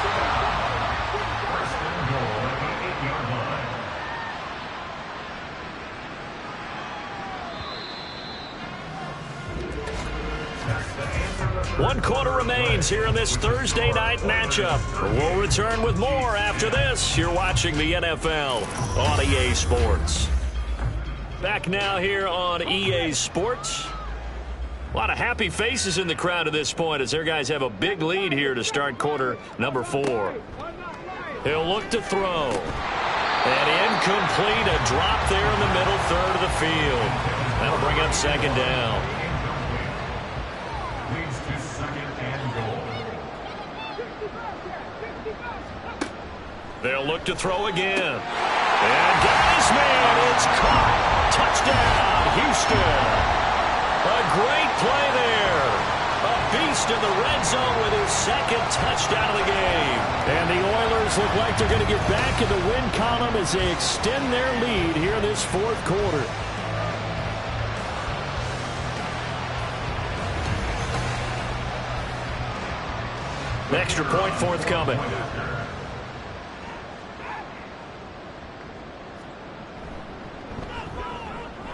1 quarter remains here in this Thursday night matchup. We'll return with more after this. You're watching the NFL on EA Sports. Back now here on EA Sports. A lot of happy faces in the crowd at this point as their guys have a big lead here to start quarter number 4. He'll look to throw. And incomplete, a drop there in the middle third of the field. That'll bring up second down. Leads to second and goal. They'll look to throw again. And got his man. It's caught. Touchdown, Houston. A great play there. A beast in the red zone with his second touchdown of the game. And the Oilers look like they're going to get back in the win column as they extend their lead here in this fourth quarter. Extra point forthcoming.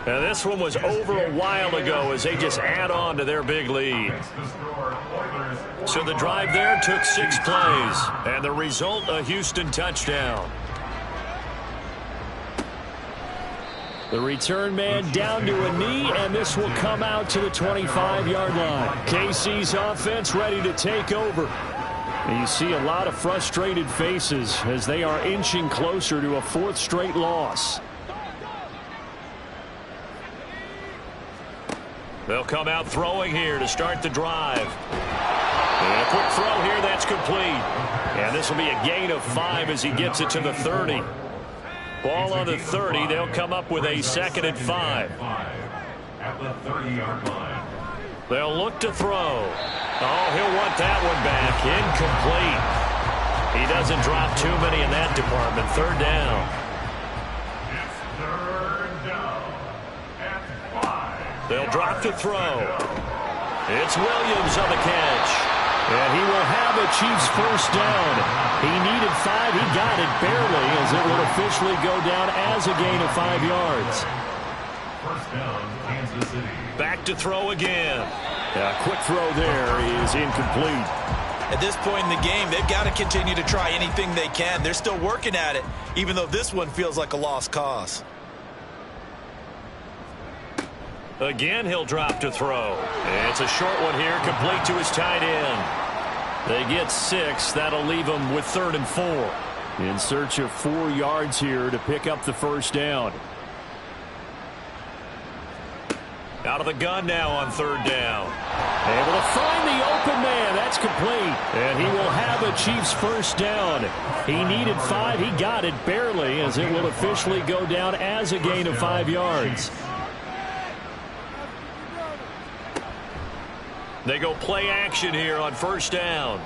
And this one was over a while ago as they just add on to their big lead. So the drive there took 6 plays. And the result, a Houston touchdown. The return man down to a knee, and this will come out to the 25-yard line. KC's offense ready to take over. And you see a lot of frustrated faces as they are inching closer to a 4th straight loss. They'll come out throwing here to start the drive. And a quick throw here, that's complete. And this will be a gain of 5 as he gets it to the 30. Ball on the 30. They'll come up with a 2nd and 5. At the 30-yard line. They'll look to throw. Oh, he'll want that one back. Incomplete. He doesn't drop too many in that department. 3rd down. It's 3rd down at 5. They'll drop to throw. It's Williams on the catch. And he will have a Chiefs first down. He needed 5. He got it barely as it will officially go down as a gain of 5 yards. First down, Kansas City. Back to throw again. A quick throw there is incomplete. At this point in the game, they've got to continue to try anything they can. They're still working at it, even though this one feels like a lost cause. Again, he'll drop to throw. It's a short one here, complete to his tight end. They get 6. That'll leave them with 3rd and 4. In search of 4 yards here to pick up the first down. Out of the gun now on 3rd down. Able to find the open man. That's complete. And he will have a Chiefs first down. He needed 5. He got it barely as it will officially go down as a gain of 5 yards. They go play action here on 1st down.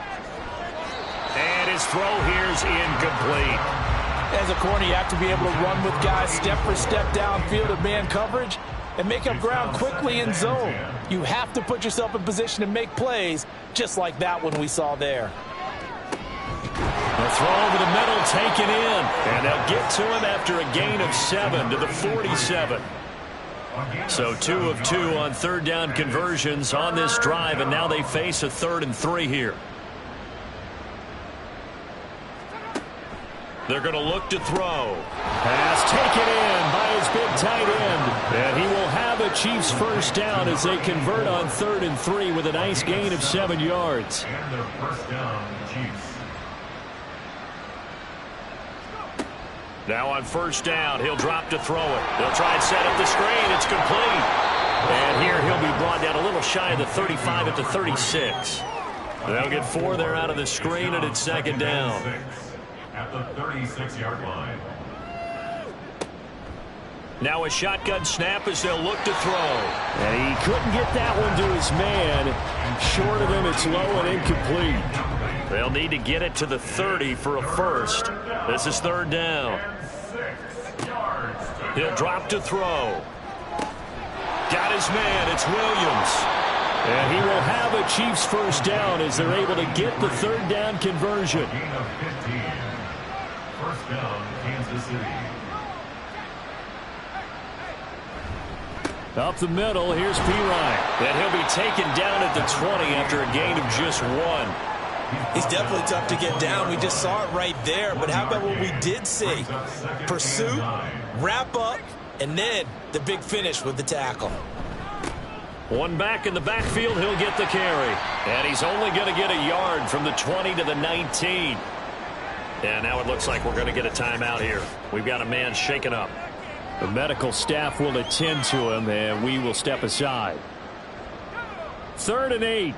And his throw here is incomplete. As a corner, you have to be able to run with guys step for step downfield of man coverage and make up ground quickly in zone. You have to put yourself in position to make plays just like that one we saw there. The throw over the middle taken in. And they'll get to him after a gain of 7 to the 47. So 2 of 2 on 3rd down conversions on this drive, and now they face a 3rd and 3 here. They're going to look to throw. Pass taken in by his big tight end. And he will have a Chiefs first down as they convert on 3rd and 3 with a nice gain of 7 yards. And their first down, Chiefs. Now on 1st down, he'll drop to throw it. They'll try and set up the screen. It's complete. And here he'll be brought down a little shy of the 35 at the 36. They'll get 4 there out of the screen, and it's 2nd down. At the 36-yard line. Now a shotgun snap as they'll look to throw. And he couldn't get that one to his man. Short of him, it's low and incomplete. They'll need to get it to the 30 for a first. This is 3rd down. He'll drop to throw. Got his man. It's Williams. And he will have a Chiefs first down as they're able to get the 3rd down conversion. Gain of 15. First down, Kansas City. Up the middle, here's Perine. And he'll be taken down at the 20 after a gain of just 1. He's definitely tough to get down. We just saw it right there. But how about what we did see? Pursuit, wrap up, and then the big finish with the tackle. One back in the backfield, he'll get the carry. And he's only going to get a yard from the 20 to the 19. And now it looks like we're going to get a timeout here. We've got a man shaken up. The medical staff will attend to him, and we will step aside. 3rd and 8.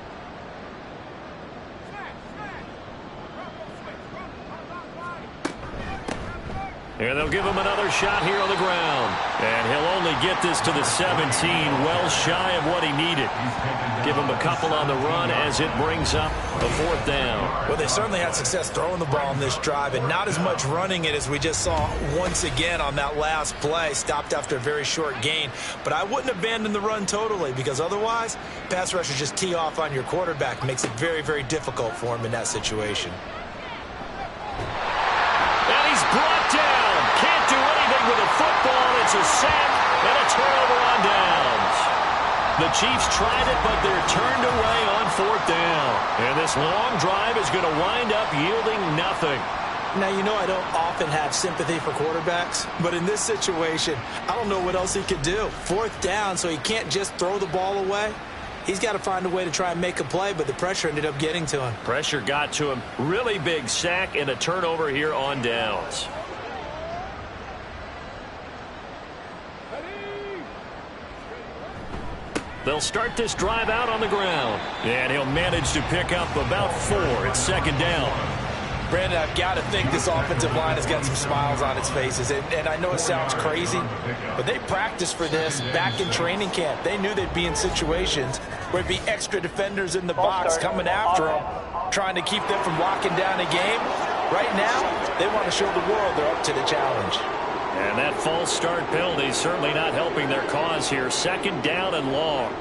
And they'll give him another shot here on the ground. And he'll only get this to the 17, well shy of what he needed. Give him a couple on the run as it brings up a 4th down. Well, they certainly had success throwing the ball in this drive, and not as much running it as we just saw once again on that last play. Stopped after a very short gain. But I wouldn't abandon the run totally, because otherwise, pass rushers just tee off on your quarterback. Makes it very, very difficult for him in that situation. And he's brought down. Can't do anything with a football. It's a sack and a turnover on downs. The Chiefs tried it, but they're turned away on 4th down. And this long drive is going to wind up yielding nothing. Now, you know I don't often have sympathy for quarterbacks, but in this situation, I don't know what else he could do. 4th down, so he can't just throw the ball away. He's got to find a way to try and make a play, but the pressure ended up getting to him. Pressure got to him. Really big sack and a turnover here on downs. They'll start this drive out on the ground. And he'll manage to pick up about 4. It's 2nd down. Brandon, I've got to think this offensive line has got some smiles on its faces. And I know it sounds crazy, but they practiced for this back in training camp. They knew they'd be in situations where there'd be extra defenders in the box coming after them, trying to keep them from locking down a game. Right now, they want to show the world they're up to the challenge. And that false start penalty certainly not helping their cause here. 2nd down and long.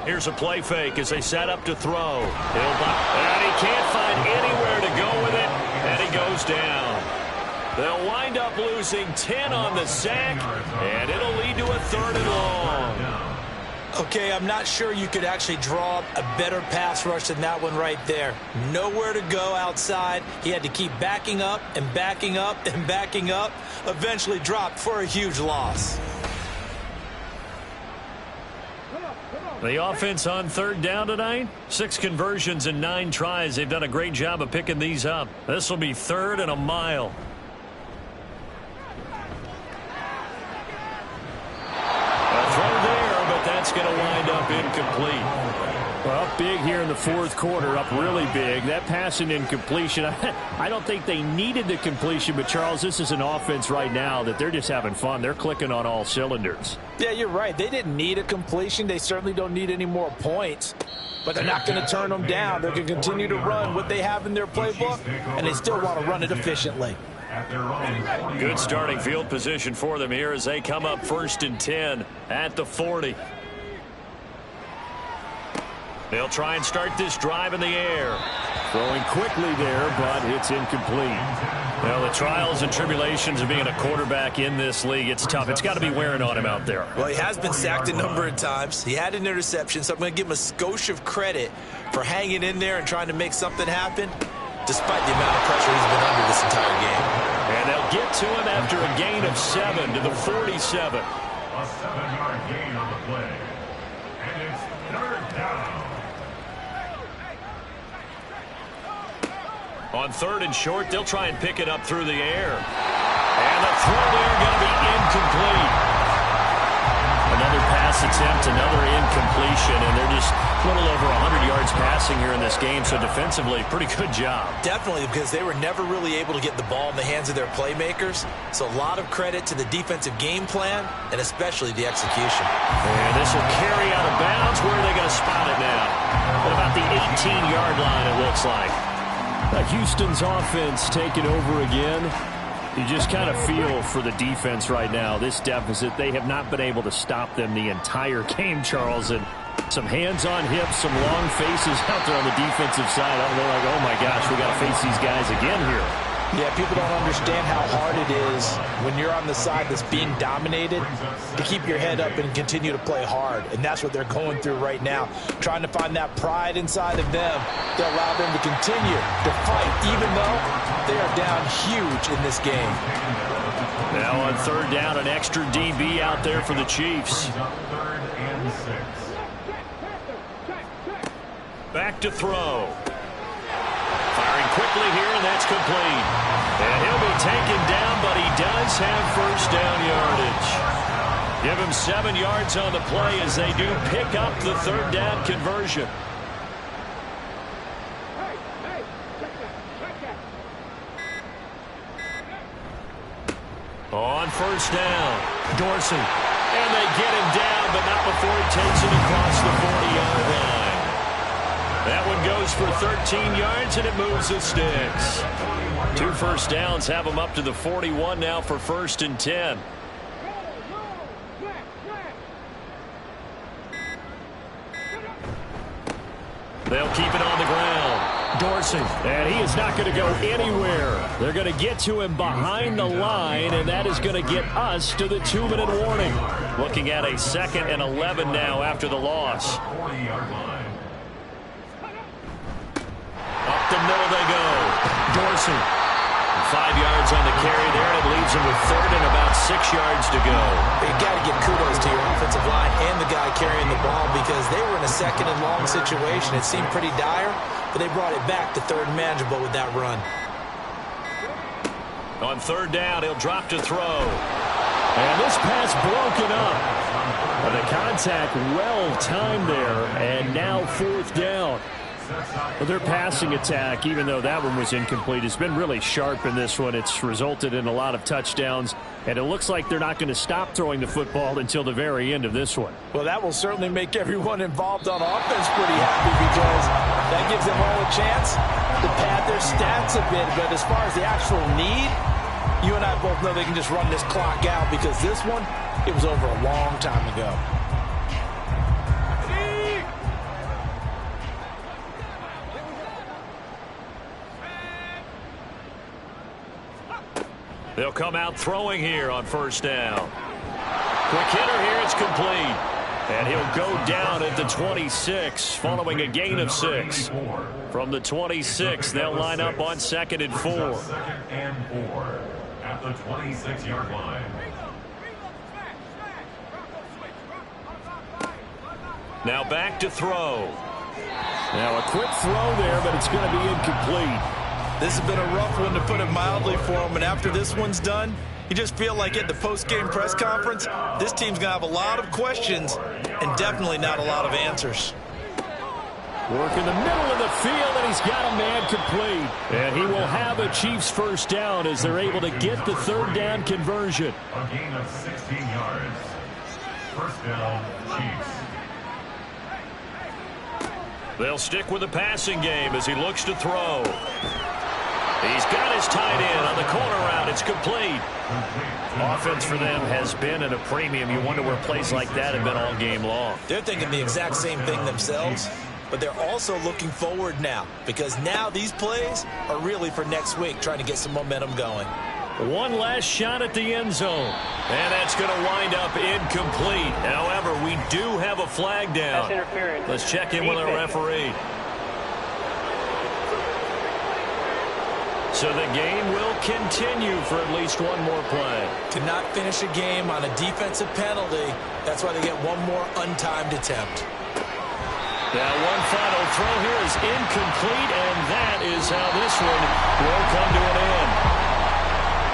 Here's a play fake as they set up to throw. And he can't find anywhere to go with it, and he goes down. They'll wind up losing 10 on the sack, and it'll lead to a 3rd and long. Okay, I'm not sure you could actually draw up a better pass rush than that one right there. Nowhere to go outside. He had to keep backing up and backing up and backing up. Eventually dropped for a huge loss. The offense on 3rd down tonight. 6 conversions and 9 tries. They've done a great job of picking these up. This will be 3rd and a mile. A throw there, but that's going to wind up incomplete. Well, up big here in the 4th quarter, up really big. That pass and incompletion, I don't think they needed the completion, but Charles, this is an offense right now that they're just having fun. They're clicking on all cylinders. Yeah, you're right. They didn't need a completion. They certainly don't need any more points, but they're not going to turn them down. They're going to continue to run what they have in their playbook, and they still want to run it efficiently. Good starting field position for them here as they come up 1st and 10 at the 40. They'll try and start this drive in the air. Throwing quickly there, but it's incomplete. Well, the trials and tribulations of being a quarterback in this league, it's tough. It's got to be wearing on him out there. Well, he has been sacked a number of times. He had an interception, so I'm going to give him a skosh of credit for hanging in there and trying to make something happen, despite the amount of pressure he's been under this entire game. And they'll get to him after a gain of 7 to the 47. A 7-yard gain on the play. And it's 3rd down. On 3rd and short, they'll try and pick it up through the air. And the throw there going to be incomplete. Another pass attempt, another incompletion, and they're just a little over 100 yards passing here in this game, so defensively, pretty good job. Definitely, because they were never really able to get the ball in the hands of their playmakers, so a lot of credit to the defensive game plan, and especially the execution. And this will carry out of bounds. Where are they going to spot it now? At about the 18-yard line, it looks like. Houston's offense taking over again. You just kind of feel for the defense right now. This deficit, they have not been able to stop them the entire game, Charles. And some hands on hips, some long faces out there on the defensive side. They're like, oh my gosh, we got to face these guys again here. Yeah, people don't understand how hard it is when you're on the side that's being dominated to keep your head up and continue to play hard. And that's what they're going through right now, trying to find that pride inside of them to allow them to continue to fight, even though they are down huge in this game. Now on third down, an extra DB out there for the Chiefs. Third and 6. Back to throw. Firing quickly here, and that's complete. And he'll be taken down, but he does have first down yardage. Give him 7 yards on the play as they do pick up the third down conversion. On first down, Dorsey. And they get him down, but not before he takes it across the 40-yard line. That one goes for 13 yards, and it moves the sticks. 2 first downs have them up to the 41 now for 1st and 10. They'll keep it on the ground. Dorsey, and he is not going to go anywhere. They're going to get to him behind the line, and that is going to get us to the 2-minute warning. Looking at a 2nd and 11 now after the loss. 40-yard line. Up the middle they go. Dorsey. 5 yards on the carry there, and it leaves him with 3rd and about 6 yards to go. You got to give kudos to your offensive line and the guy carrying the ball because they were in a 2nd and long situation. It seemed pretty dire, but they brought it back to 3rd and manageable with that run. On 3rd down, he'll drop to throw. And this pass broken up. And the contact well-timed there, and now 4th down. Well, their passing attack, even though that one was incomplete, has been really sharp in this one. It's resulted in a lot of touchdowns, and it looks like they're not going to stop throwing the football until the very end of this one. Well, that will certainly make everyone involved on offense pretty happy because that gives them all a chance to pad their stats a bit. But as far as the actual need, you and I both know they can just run this clock out because this one, it was over a long time ago. They'll come out throwing here on 1st down. Quick hitter here, it's complete. And he'll go down at the 26 following a gain of 6. From the 26, they'll line up on 2nd and 4. 2nd and 4 at the 26-yard line. Now back to throw. Now a quick throw there, but it's going to be incomplete. This has been a rough one to put it mildly for him, and after this one's done, you just feel like at the post-game press conference, this team's going to have a lot of questions and definitely not a lot of answers. Work in the middle of the field, and he's got a man complete. And he will have a Chiefs first down as they're able to get the 3rd down conversion. A gain of 16 yards. 1st down, Chiefs. They'll stick with the passing game as he looks to throw. He's got his tight end on the corner route. It's complete. Offense for them has been at a premium. You wonder where plays like that have been all game long. They're thinking the exact same thing themselves, but they're also looking forward now because now these plays are really for next week, trying to get some momentum going. One last shot at the end zone. And that's going to wind up incomplete. However, we do have a flag down. That's interference. Let's check in with our referee. So the game will continue for at least one more play. To not finish a game on a defensive penalty, that's why they get one more untimed attempt. Now one final throw here is incomplete, and that is how this one will come to an end.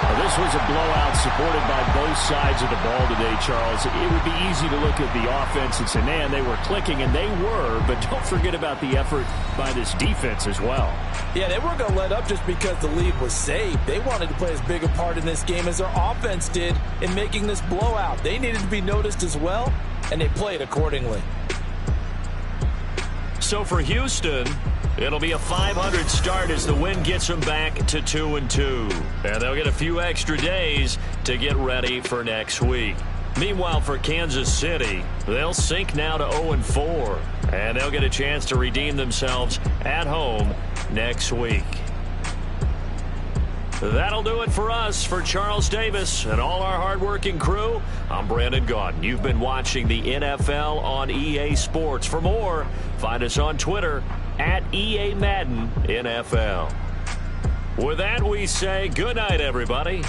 Well, this was a blowout supported by both sides of the ball today, Charles. It would be easy to look at the offense and say, man, they were clicking, and they were, but don't forget about the effort by this defense as well. Yeah, they weren't going to let up just because the lead was saved. They wanted to play as big a part in this game as their offense did in making this blowout. They needed to be noticed as well, and they played accordingly. So for Houston, it'll be a 500 start as the win gets them back to 2-2. And they'll get a few extra days to get ready for next week. Meanwhile, for Kansas City, they'll sink now to 0-4. And they'll get a chance to redeem themselves at home next week. That'll do it for us. For Charles Davis and all our hardworking crew, I'm Brandon Gaudin. You've been watching the NFL on EA Sports. For more, find us on Twitter at EA Madden NFL. With that, we say good night, everybody.